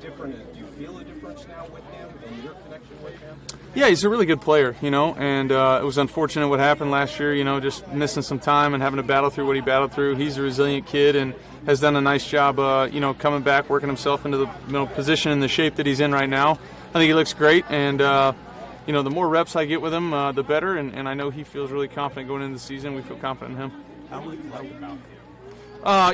different? Do you feel a difference now with him and your connection with him? Yeah, he's a really good player, and it was unfortunate what happened last year, just missing some time and having to battle through what he battled through. He's a resilient kid and has done a nice job, coming back, working himself into the position and the shape that he's in right now. I think he looks great, and the more reps I get with him, the better, and I know he feels really confident going into the season. We feel confident in him. How would you like about him?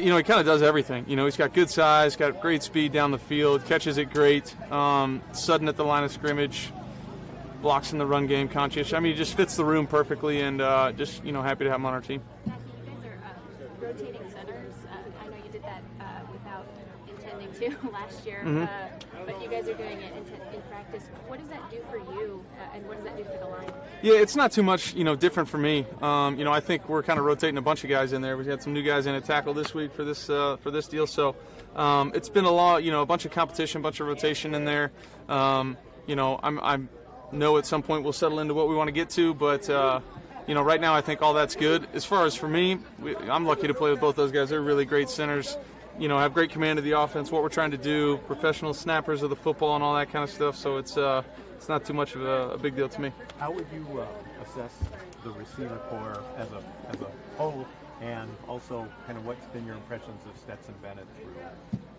He kind of does everything. He's got good size, got great speed down the field, catches it great, sudden at the line of scrimmage, blocks in the run game, conscious. I mean, he just fits the room perfectly, and just happy to have him on our team. Matthew, you guys are rotating centers. I know you did that without intending to last year, but you guys are doing it in practice. What does that do for you, and what does that do for the line? Yeah, it's not too much, different for me. I think we're kind of rotating a bunch of guys in there. We had some new guys in at tackle this week for this deal, so it's been a lot, a bunch of competition, a bunch of rotation in there. I know at some point we'll settle into what we want to get to, but right now I think all that's good. As far as for me, I'm lucky to play with both those guys. They're really great centers. Have great command of the offense, what we're trying to do, professional snappers of the football and all that kind of stuff. So it's not too much of a big deal to me. How would you assess the receiver corps as a whole, and also kind of what's been your impressions of Stetson Bennett through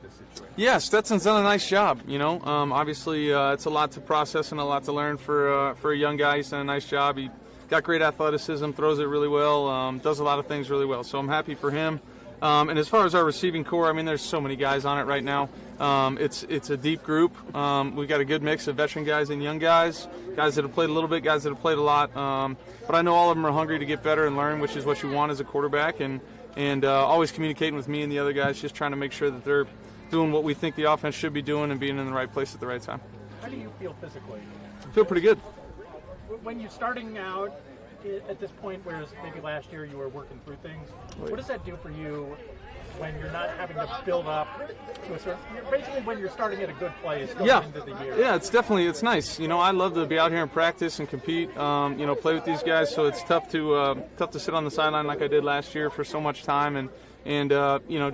this situation? Yeah, Stetson's done a nice job. Obviously it's a lot to process and a lot to learn for a young guy. He's done a nice job. He got great athleticism, throws it really well, does a lot of things really well. So I'm happy for him. And as far as our receiving core, there's so many guys on it right now. It's a deep group. We've got a good mix of veteran guys and young guys that have played a little bit, guys that have played a lot. But I know all of them are hungry to get better and learn, which is what you want as a quarterback. And always communicating with me and the other guys, just trying to make sure that they're doing what we think the offense should be doing and being in the right place at the right time. How do you feel physically? I feel pretty good. When you're starting out at this point, whereas maybe last year you were working through things, what does that do for you when you're not having to build up to a certain, basically when you're starting at a good place going into the year? Yeah, it's nice. I love to be out here and practice and compete, play with these guys, so it's tough to sit on the sideline like I did last year for so much time and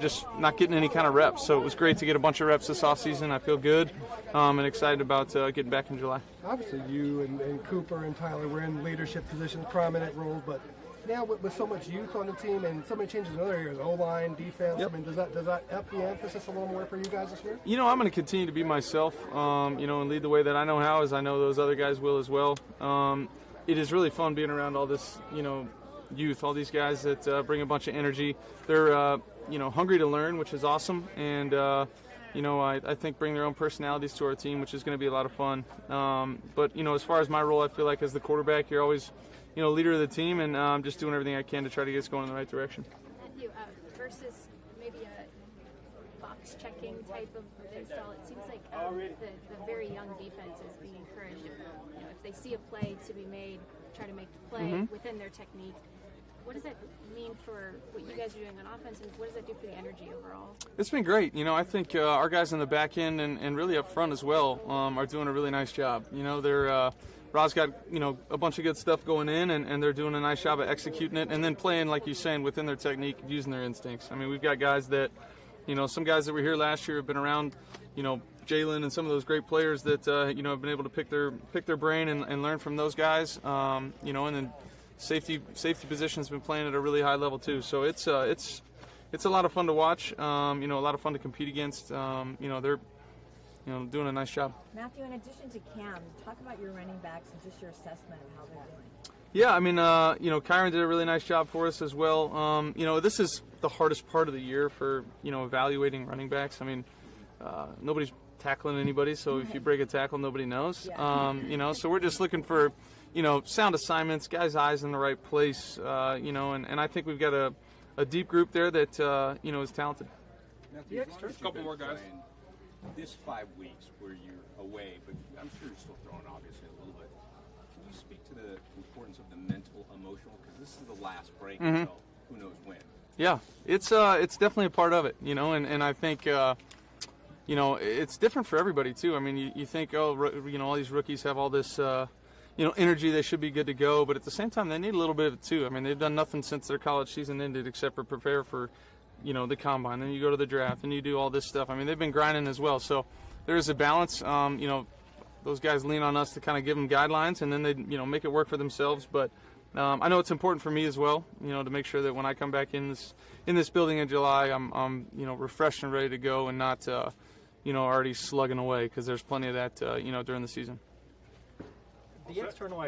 just not getting any kind of reps. So it was great to get a bunch of reps this offseason. I feel good and excited about getting back in July. Obviously, you and Cooper and Tyler were in leadership positions, prominent roles, but now with so much youth on the team and so many changes in other areas, O-line, defense, yep. Does that up the emphasis a little more for you guys this year? I'm going to continue to be myself, and lead the way that I know how, as I know those other guys will as well. It is really fun being around all this, youth, all these guys that bring a bunch of energy. They're, hungry to learn, which is awesome, and I think bring their own personalities to our team, which is going to be a lot of fun. But as far as my role, I feel like as the quarterback, you're always, leader of the team, and I'm just doing everything I can to try to get us going in the right direction. Matthew, versus maybe a box-checking type of install, it seems like the very young defense is being encouraged. If they see a play to be made, try to make the play within their technique. What does that mean for what you guys are doing on offense, and what does that do for the energy overall? It's been great. I think our guys in the back end and really up front as well are doing a really nice job. They're Rod's got a bunch of good stuff going in, and they're doing a nice job of executing it, and then playing, like you're saying, within their technique, using their instincts. We've got guys that, some guys that were here last year have been around, Jalen and some of those great players that have been able to pick their brain and learn from those guys. And then safety position's been playing at a really high level too. So it's a lot of fun to watch. A lot of fun to compete against. They're doing a nice job. Matthew, in addition to Cam, talk about your running backs and just your assessment of how they're doing. Yeah, Kyron did a really nice job for us as well. This is the hardest part of the year for evaluating running backs. Nobody's tackling anybody, so if you break a tackle, nobody knows. Yeah. So we're just looking for, sound assignments, guys' eyes in the right place, and I think we've got a deep group there that, is talented. Matthew, a couple more guys. This 5 weeks where you're away, but I'm sure you're still throwing obviously a little bit. Can you speak to the importance of the mental, emotional? Because this is the last break, so who knows when. Yeah, it's definitely a part of it, and I think, it's different for everybody too. You think, all these rookies have all this, energy, they should be good to go, but at the same time, they need a little bit of it too. They've done nothing since their college season ended except for prepare for, the combine. Then you go to the draft and you do all this stuff. They've been grinding as well. So, there is a balance. Those guys lean on us to kind of give them guidelines, and then they make it work for themselves. But I know it's important for me as well, to make sure that when I come back in this building in July, I'm refreshed and ready to go, and not already slugging away, because there's plenty of that during the season. The external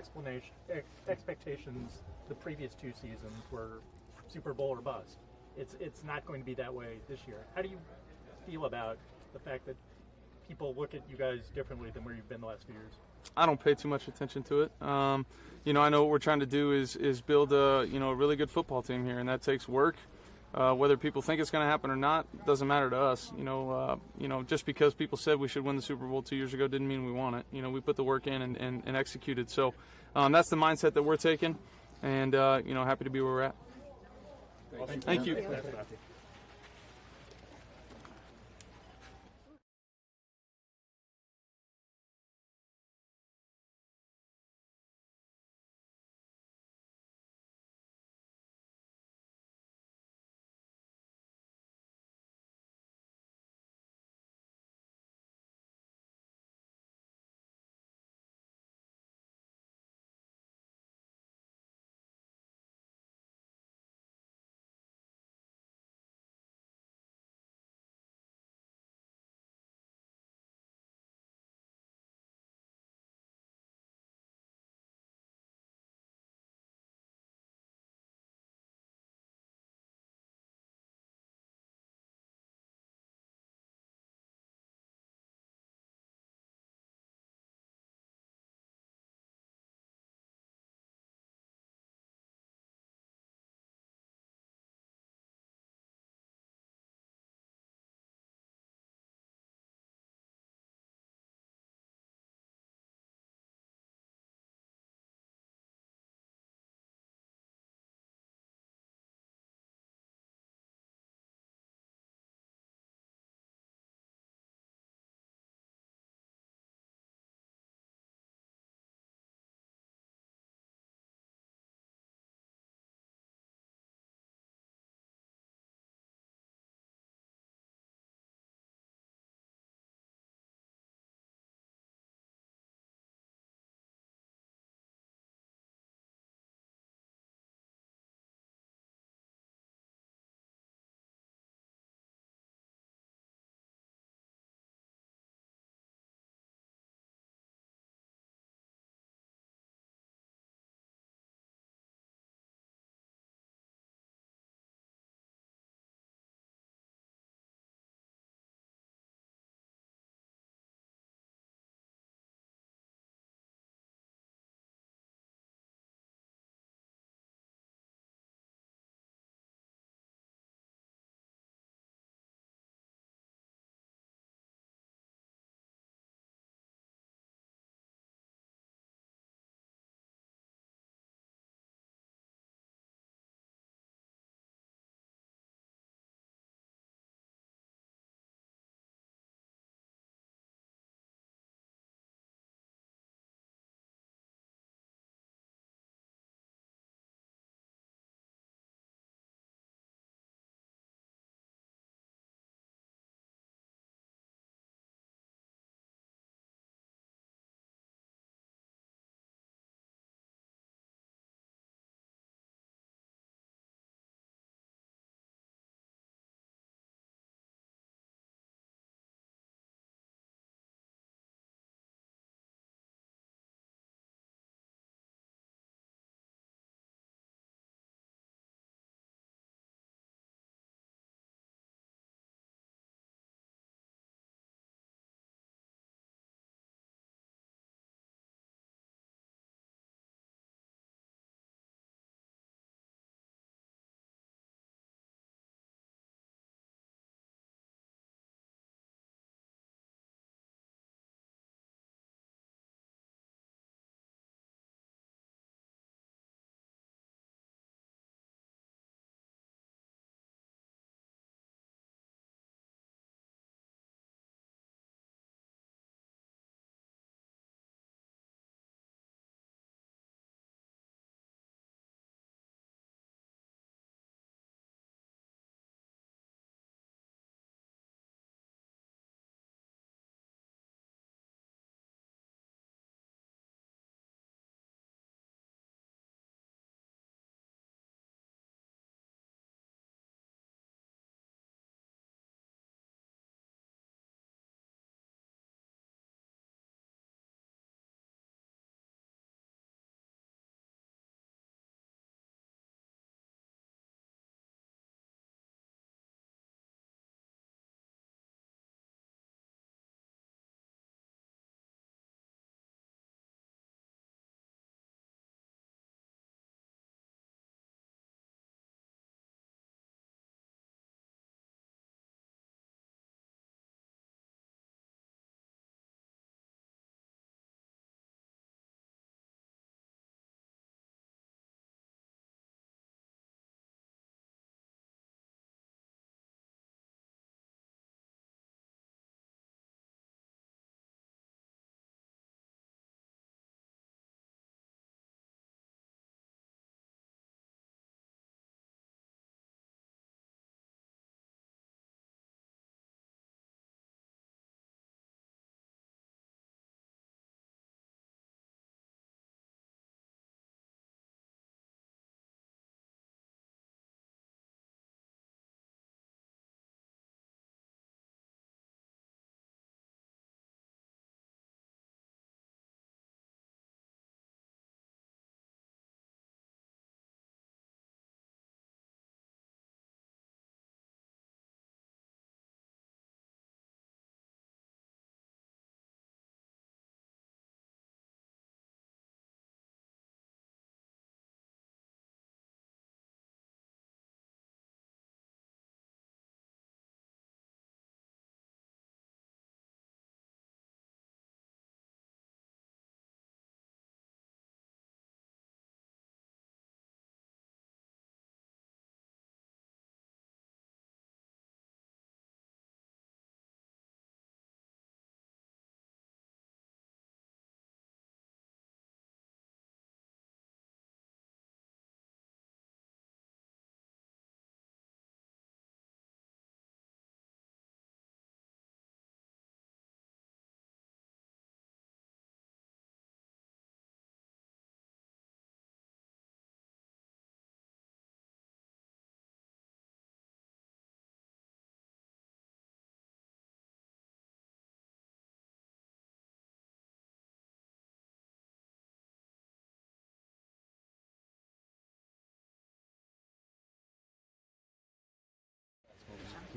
expectations the previous 2 seasons were Super Bowl or bust. It's not going to be that way this year. How do you feel about the fact that people look at you guys differently than where you've been the last few years? I don't pay too much attention to it. I know what we're trying to do is build a really good football team here, and that takes work. Whether people think it's going to happen or not doesn't matter to us. Just because people said we should win the Super Bowl 2 years ago didn't mean we won it. We put the work in and executed. So that's the mindset that we're taking, and happy to be where we're at. Thank you.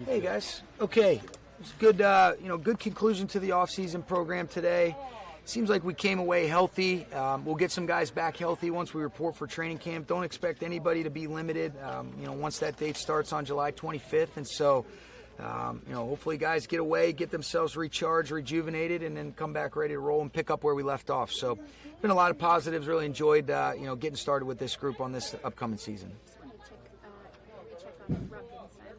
Hey guys. Okay, it's good. Good conclusion to the off-season program today. Seems like we came away healthy. We'll get some guys back healthy once we report for training camp. Don't expect anybody to be limited. Once that date starts on July 25th, and so. Hopefully guys get away, get themselves recharged, rejuvenated, and then come back ready to roll and pick up where we left off. So, been a lot of positives. Really enjoyed, getting started with this group on this upcoming season.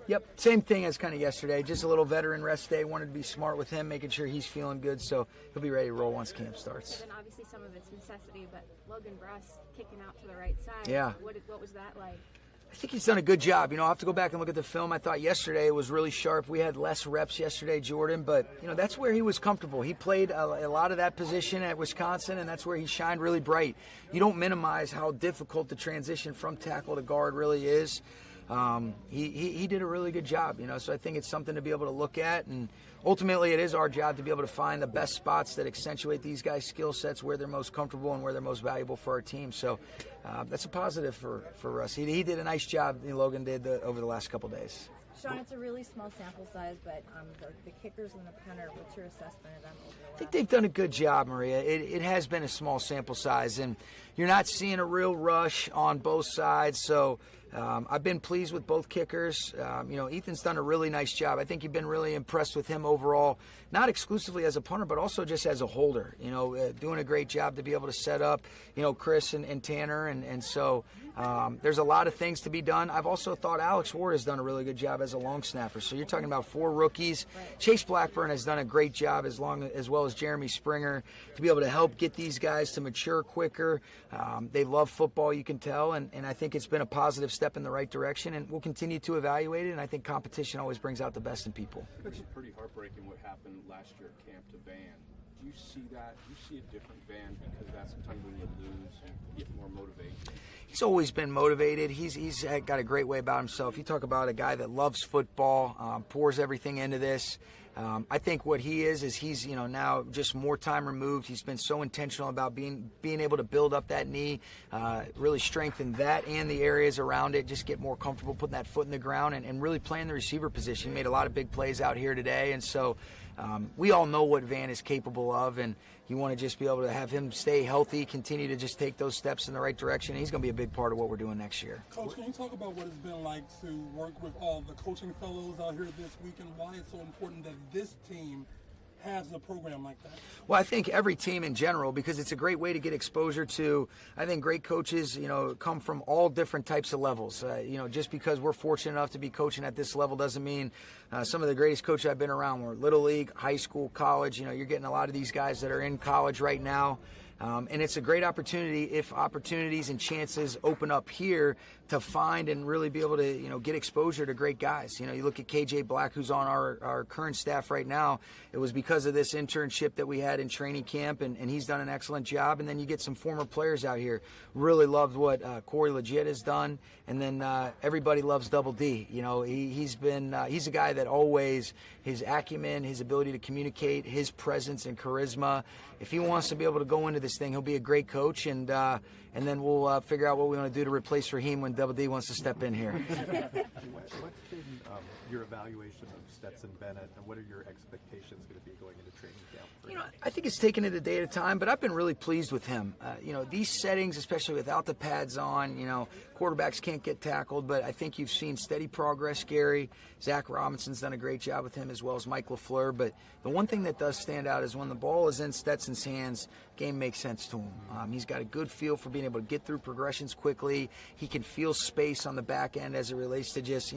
Yep, same thing as kind of yesterday. Just a little veteran rest day. Wanted to be smart with him, making sure he's feeling good, so he'll be ready to roll once camp starts. And then obviously some of it's necessity, but Logan Bruss kicking out to the right side. Yeah. What was that like? I think he's done a good job. I'll have to go back and look at the film. I thought yesterday it was really sharp. We had less reps yesterday, Jordan, but that's where he was comfortable. He played a lot of that position at Wisconsin, and that's where he shined really bright. You don't minimize how difficult the transition from tackle to guard really is. He did a really good job, so I think it's something to be able to look at, and ultimately it is our job to be able to find the best spots that accentuate these guys' skill sets, where they're most comfortable and where they're most valuable for our team. So that's a positive for us. He did a nice job, Logan did, over the last couple days. Sean, it's a really small sample size, but the kickers and the punter, what's your assessment of them overall? I think they've done a good job, Maria. It has been a small sample size, and you're not seeing a real rush on both sides, so I've been pleased with both kickers. Ethan's done a really nice job. I think you've been really impressed with him overall, not exclusively as a punter, but also just as a holder, doing a great job to be able to set up, Chris and Tanner, and so there's a lot of things to be done. I've also thought Alex Ward has done a really good job as a long snapper. So you're talking about 4 rookies. Right. Chase Blackburn has done a great job as well as Jeremy Springer to be able to help get these guys to mature quicker. They love football, you can tell, and I think it's been a positive step in the right direction, and we'll continue to evaluate it, and I think competition always brings out the best in people. It's pretty heartbreaking what happened last year at camp to Van. Do you see that? Do you see a different Van because that's sometimes when you lose, you get more motivation? He's always been motivated. He's got a great way about himself. You talk about a guy that loves football, pours everything into this. I think what he is he's now just more time removed. He's been so intentional about being able to build up that knee, really strengthen that and the areas around it, just get more comfortable putting that foot in the ground and really playing the receiver position. He made a lot of big plays out here today, and so we all know what Van is capable of, and you want to just be able to have him stay healthy, continue to just take those steps in the right direction. He's going to be a big part of what we're doing next year. Coach, can you talk about what it's been like to work with all the coaching fellows out here this week, and why it's so important that this team has a program like that? Well, I think every team in general, because it's a great way to get exposure to, I think great coaches, come from all different types of levels. Just because we're fortunate enough to be coaching at this level doesn't mean some of the greatest coaches I've been around were Little League, high school, college. You're getting a lot of these guys that are in college right now. And it's a great opportunity if opportunities and chances open up here to find and really be able to, get exposure to great guys. You look at KJ Black, who's on our current staff right now. It was because of this internship that we had in training camp, and he's done an excellent job. And then you get some former players out here. Really loved what Corey Legit has done. And then everybody loves Double D. He's a guy that always, his acumen, his ability to communicate, his presence and charisma. If he wants to be able to go into this thing, he'll be a great coach, and then we'll figure out what we want to do to replace Raheem when Double D wants to step in here. What's been your evaluation of Stetson Bennett, and what are your expectations going to be going into training camp? I think it's taken it a day at a time, but I've been really pleased with him. These settings, especially without the pads on, quarterbacks can't get tackled, but I think you've seen steady progress, Gary. Zach Robinson's done a great job with him, as well as Mike LaFleur. But the one thing that does stand out is when the ball is in Stetson's hands, game makes sense to him. He's got a good feel for being able to get through progressions quickly. He can feel space on the back end as it relates to just,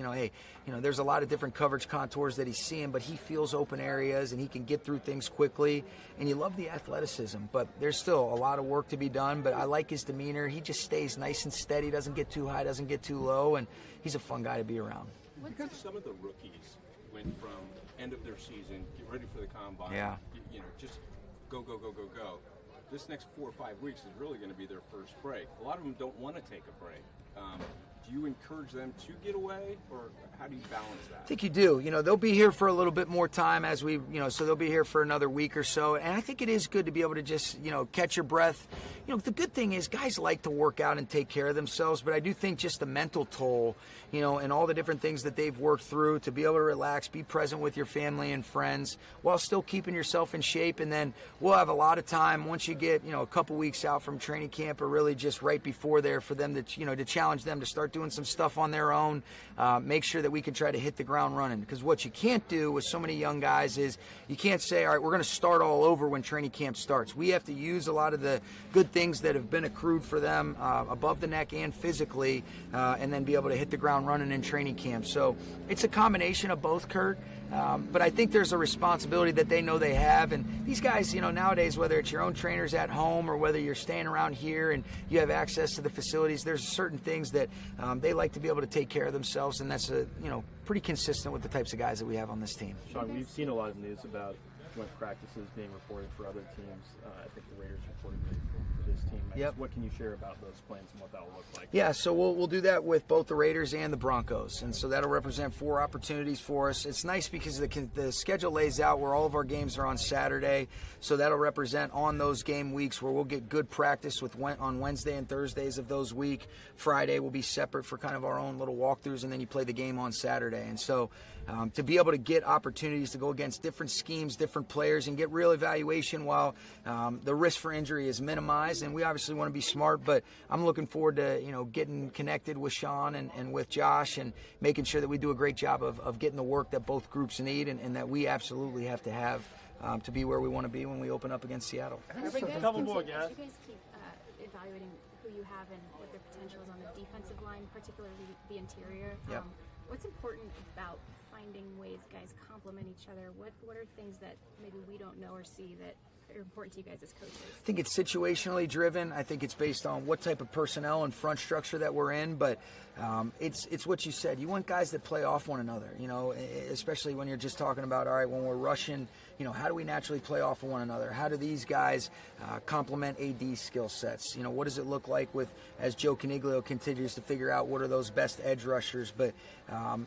there's a lot of different coverage contours that he's seeing, but he feels open areas and he can get through things quickly. And you love the athleticism, but there's still a lot of work to be done. But I like his demeanor. He just stays nice and steady, doesn't get too high, doesn't get too low, and he's a fun guy to be around. Because some of the rookies went from end of their season, get ready for the combine, just go. This next 4 or 5 weeks is really going to be their first break. A lot of them don't want to take a break. do you encourage them to get away, or how do you balance that? I think you do. They'll be here for a little bit more time so they'll be here for another week or so. And I think it is good to be able to just, catch your breath. The good thing is guys like to work out and take care of themselves, but I do think just the mental toll, and all the different things that they've worked through to be able to relax, be present with your family and friends while still keeping yourself in shape. And then we'll have a lot of time once you get, a couple weeks out from training camp, or really just right before there, for them to, to challenge them to start doing some stuff on their own, make sure that we can try to hit the ground running. Because what you can't do with so many young guys is you can't say, all right, we're going to start all over when training camp starts. We have to use a lot of the good things that have been accrued for them above the neck and physically, and then be able to hit the ground running in training camp. So it's a combination of both, Kurt. But I think there's a responsibility that they know they have. And these guys, nowadays, whether it's your own trainers at home or whether you're staying around here and you have access to the facilities, there's certain things that they like to be able to take care of themselves. And that's, pretty consistent with the types of guys that we have on this team. Sean, we've seen a lot of news about joint practices being reported for other teams. I think the Raiders reported for this team. Yep. What can you share about those plans and what that will look like? Yeah, so we'll do that with both the Raiders and the Broncos, and so that'll represent 4 opportunities for us. It's nice because the schedule lays out where all of our games are on Saturday, so that'll represent on those game weeks where we'll get good practice on Wednesday and Thursdays of those week. Friday will be separate for kind of our own little walkthroughs, and then you play the game on Saturday. And so to be able to get opportunities to go against different schemes, different players, and get real evaluation while the risk for injury is minimized. And we obviously want to be smart, but I'm looking forward to getting connected with Sean and with Josh and making sure that we do a great job of getting the work that both groups need and that we absolutely have to have to be where we want to be when we open up against Seattle. A couple more, guys. You guys keep evaluating who you have and what their potential is on the defensive line, particularly the interior. Yep. What's important about finding ways guys complement each other? What are things that maybe we don't know or see that are important to you guys as coaches? I think it's situationally driven. I think it's based on what type of personnel and front structure that we're in, but it's what you said. You want guys that play off one another, especially when you're just talking about, all right, when we're rushing, how do we naturally play off of one another? How do these guys complement AD's skill sets? What does it look like as Joe Caniglio continues to figure out what are those best edge rushers? But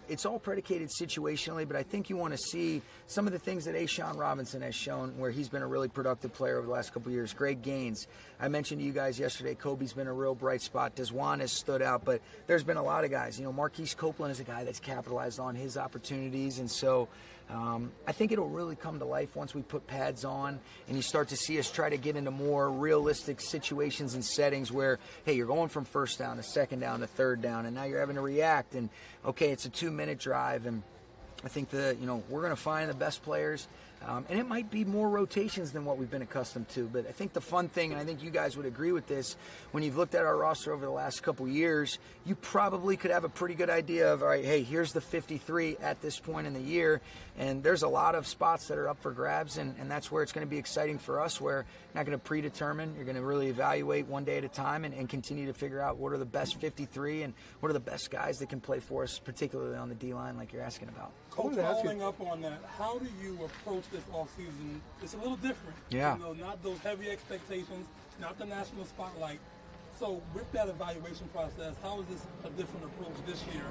it's all predicated situationally, but I think you want to see some of the things that Sean Robinson has shown where he's been a really productive player over the last couple of years. Greg Gaines. I mentioned to you guys yesterday, Kobe's been a real bright spot. Desjuan has stood out, but there's been a lot of guys. Marquise Copeland is a guy that's capitalized on his opportunities, and so I think it'll really come to life once we put pads on and you start to see us try to get into more realistic situations and settings where, hey, you're going from first down to second down to third down, and now you're having to react, and okay, it's a 2-minute drive, and I think we're going to find the best players. And it might be more rotations than what we've been accustomed to. But I think the fun thing, and I think you guys would agree with this, when you've looked at our roster over the last couple years, you probably could have a pretty good idea of, all right, hey, here's the 53 at this point in the year. And there's a lot of spots that are up for grabs, and that's where it's going to be exciting for us, where you're not going to predetermine. You're going to really evaluate one day at a time and continue to figure out what are the best 53 and what are the best guys that can play for us, particularly on the D-line like you're asking about. Coach, following up on that, how do you approach this offseason? It's a little different. Yeah. Not those heavy expectations, not the national spotlight. So with that evaluation process, how is this a different approach this year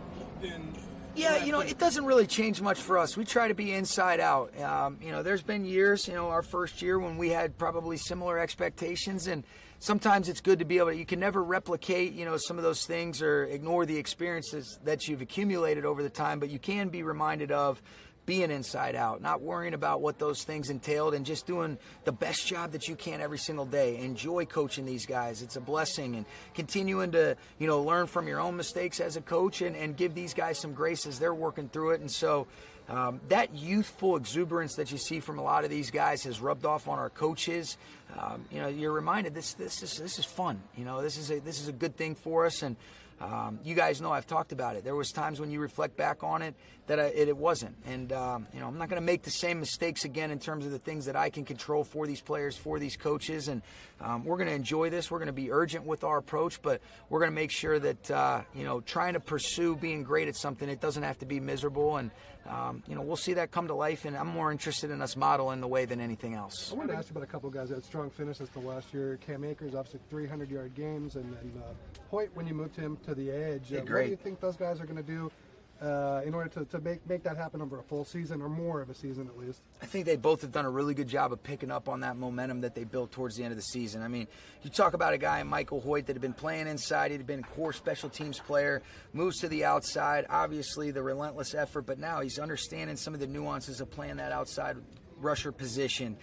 than... Yeah, it doesn't really change much for us. We try to be inside out. There's been years, our first year when we had probably similar expectations, and sometimes it's good to be able to, you can never replicate, some of those things or ignore the experiences that you've accumulated over the time, but you can be reminded of being inside out, not worrying about what those things entailed, and just doing the best job that you can every single day. Enjoy coaching these guys. It's a blessing, and continuing to, learn from your own mistakes as a coach and give these guys some grace as they're working through it. And so that youthful exuberance that you see from a lot of these guys has rubbed off on our coaches. You're reminded this is fun. This is a good thing for us, and you guys know I've talked about it. There was times when you reflect back on it that it wasn't. And, I'm not going to make the same mistakes again in terms of the things that I can control for these players, for these coaches. And we're going to enjoy this. We're going to be urgent with our approach, but we're going to make sure that, trying to pursue being great at something, it doesn't have to be miserable. And we'll see that come to life, and I'm more interested in us modeling the way than anything else. I wanted to ask you about a couple of guys that had strong finishes the last year. Cam Akers, obviously 300-yard games, and then Hoyt, when you moved him to the edge. What do you think those guys are going to do in order to make that happen over a full season, or more of a season at least? I think they both have done a really good job of picking up on that momentum that they built towards the end of the season. I mean, you talk about a guy, Michael Hoyt, that had been playing inside. He'd been a core special teams player, moves to the outside, obviously the relentless effort, but now he's understanding some of the nuances of playing that outside rusher position,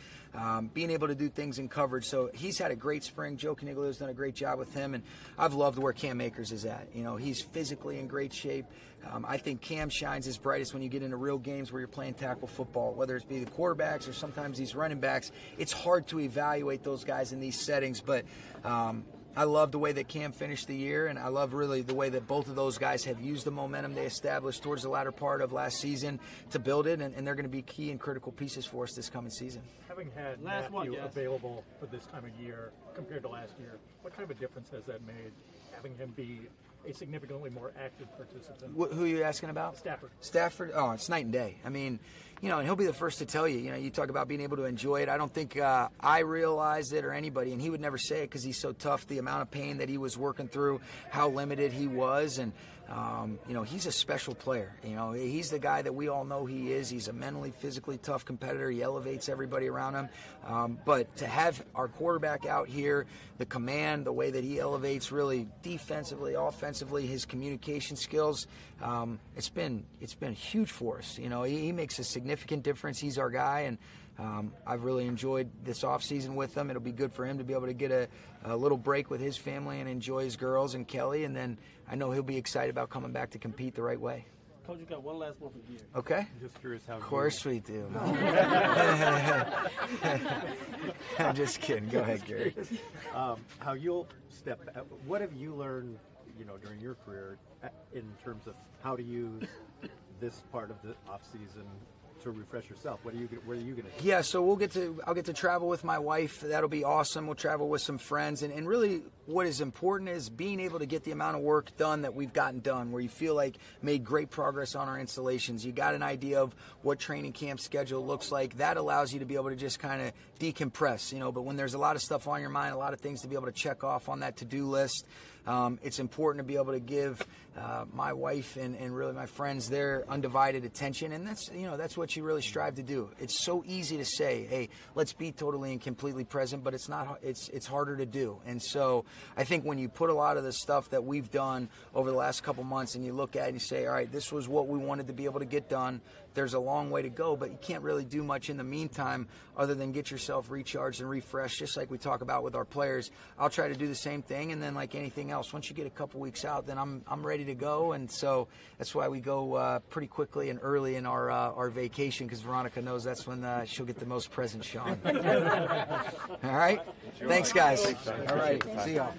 being able to do things in coverage. So he's had a great spring. Joe Caniglio's done a great job with him, and I've loved where Cam Akers is at. He's physically in great shape. I think Cam shines his brightest when you get into real games where you're playing tackle football, whether it be the quarterbacks or sometimes these running backs. It's hard to evaluate those guys in these settings, but I love the way that Cam finished the year, and I love really the way that both of those guys have used the momentum they established towards the latter part of last season to build it, and they're going to be key and critical pieces for us this coming season. Having had Matthew available for this time of year compared to last year, what kind of a difference has that made, having him be a significantly more active participant? Who are you asking about? Stafford. Oh, it's night and day. I mean, and he'll be the first to tell you. You talk about being able to enjoy it. I don't think I realized it, or anybody, and he would never say it because he's so tough, the amount of pain that he was working through, how limited he was, and he's a special player. He's the guy that we all know he is. He's a mentally, physically tough competitor. He elevates everybody around him. But to have our quarterback out here, the command, the way that he elevates really defensively, offensively, his communication skills, it's been huge for us. He makes a significant difference. He's our guy, and I've really enjoyed this offseason with him. It'll be good for him to be able to get a little break with his family and enjoy his girls and Kelly, and then I know he'll be excited about coming back to compete the right way. Coach, you got one last one for you. Okay. I'm just curious how. Of course we do. I'm just kidding. Go ahead, Gary. How you'll step. What have you learned, during your career, in terms of how to use this part of the off season to refresh yourself? Where are you going to do? Yeah, so I'll get to travel with my wife. That'll be awesome. We'll travel with some friends, and really what is important is being able to get the amount of work done that we've gotten done, where you feel like made great progress on our installations. You got an idea of what training camp schedule looks like. That allows you to be able to just kind of decompress, but when there's a lot of stuff on your mind, a lot of things to be able to check off on that to-do list, it's important to be able to give my wife and really my friends their undivided attention, and that's what you really strive to do. It's so easy to say, hey, let's be totally and completely present, but it's not. It's harder to do. And so I think when you put a lot of the stuff that we've done over the last couple months and you look at it and you say, all right, this was what we wanted to be able to get done. There's a long way to go, but you can't really do much in the meantime other than get yourself recharged and refreshed, just like we talk about with our players. I'll try to do the same thing, and then like anything else, once you get a couple weeks out, then I'm ready to go, and so that's why we go pretty quickly and early in our vacation, because Veronica knows that's when she'll get the most presents, Sean. All right? Thanks, guys. All right. See y'all.